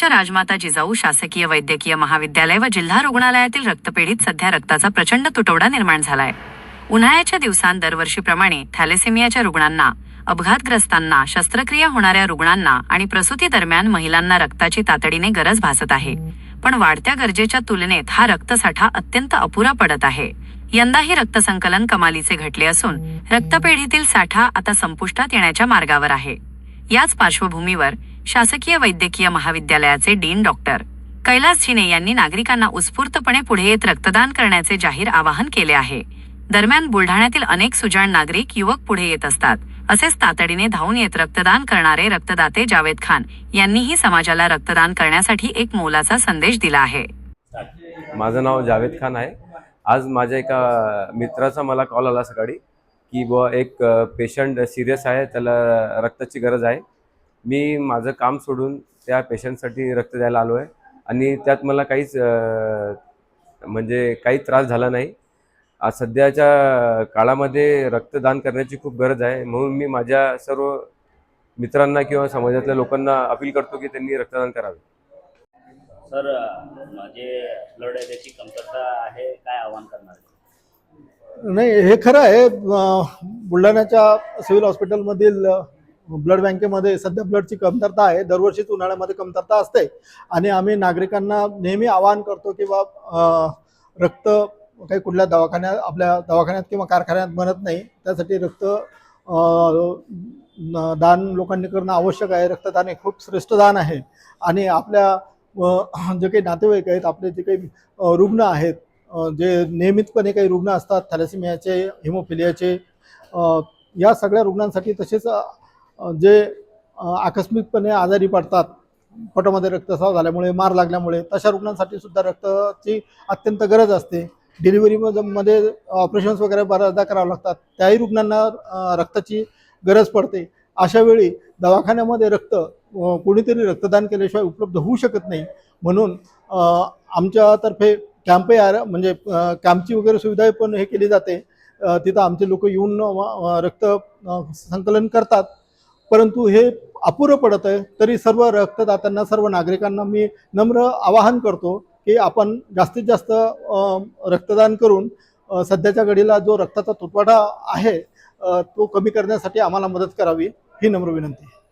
जालन्याच्या राजमाता जिजाऊ शासकीय वैद्यकीय महाविद्यालय व जिल्हा रुग्णालयातील रक्तपेढीत सध्या रक्ताचा प्रचंड तुटवडा निर्माण झालाय। उन्हाळ्याच्या दिवसांत दरवर्षीप्रमाणे थॅलेसेमियाच्या रुग्णांना, अपघातग्रस्तांना, शस्त्रक्रिया होणाऱ्या रुग्णांना आणि प्रसूती दरम्यान महिलांना रक्ताची तातडीने गरज भासत आहे। पण वाढत्या गरजेच्या तुलनेत हा रक्तसाठा अत्यंत अपुरा पडत आहे। यंदाही रक्तसंकलन कमालीचे घटले असून रक्तपेढीतील साठा आता संपुष्टात येण्याच्या मार्गावर आहे। याच पार्श्वभूमीवर शासकीय वैद्यकीय महाविद्यालयाचे डीन डॉक्टर कैलास झिने यांनी नागरिकांना उत्स्फूर्तपणे पुढे येत रक्तदान करण्याचे जाहीर आवाहन केले आहे। दरम्यान बुलढाण्यातील अनेक सुजाण नागरिक युवक पुढे येत असतात। असेच तातडीने धावून येत रक्तदान करणारे रक्तदाते जावेद खान यांनीही समाजाला रक्तदान करण्यासाठी एक मोलाचा संदेश दिला आहे। माझं नाव जावेद खान आहे। आज माझ्या एका मित्राचा मला कॉल आला सकाळी की बुवा एक पेशंट सिरियस आहे, त्याला रक्ताची गरज आहे। मी माझं काम सोडून त्या पेशंटसाठी रक्त द्यायला आलो आहे आणि त्यात मला काहीच काही त्रास झाला नाही। आज सध्याच्या काळामध्ये रक्तदान करण्याची खूप गरज आहे, म्हणून मी माझ्या सर्व मित्रांना किंवा समाजातल्या लोकांना अपील करतो की त्यांनी रक्तदान करावे। सर, म्हणजे ब्लड एरियाची कमतरता आहे, काय आव्हान करणार? नाही, हे खरं आहे। बुलढाण्याच्या सिव्हिल हॉस्पिटलमधील ब्लड बँकेमध्ये सध्या ब्लडची कमतरता आहे। दरवर्षीच उन्हाळ्यामध्ये कमतरता असते आणि आम्ही नागरिकांना नेहमी आवाहन करतो की रक्त काही कुठल्या दवाखान्यात, आपल्या दवाखान्यात किंवा कारखान्यात बनत नाही, त्यासाठी रक्त दान लोकांनी करणं आवश्यक आहे। रक्तदान हे खूप श्रेष्ठ दान आहे आणि आपल्या जे काही नातेवाईक आहेत, आपले जे काही रुग्ण आहेत, जे नियमितपणे काही रुग्ण असतात थॅलेसेमियाचे, हिमोफिलियाचे, या सगळ्या रुग्णांसाठी, तसेच जे आकस्मिकपणे आजारी पडतात, पोटामध्ये रक्तस्राव झाल्यामुळे, मार लागल्यामुळे, तशा रुग्णांसाठी सुद्धा रक्ताची अत्यंत गरज असते। डिलिव्हरीमध्ये ऑपरेशन्स वगैरे बऱ्याचदा करावं लागतात, त्याही रुग्णांना रक्ताची गरज पडते। अशा वेळी दवाखान्यामध्ये रक्त कोणीतरी रक्तदान केल्याशिवाय उपलब्ध होऊ शकत नाही, म्हणून आमच्यातर्फे कॅम्पही म्हणजे कॅम्पची वगैरे सुविधा पण हे केली जाते। तिथं आमचे लोक येऊन रक्त संकलन करतात, परंतु हे अपुरं पडत आहे। तरी सर्व रक्तदात्यांना, सर्व नागरिकांना मी नम्र आवाहन करतो की आपण जास्तीत जास्त रक्तदान करून सध्याच्या घडीला जो रक्ताचा तुटवडा आहे तो कमी करण्यासाठी आम्हाला मदत करावी, ही नम्र विनंती।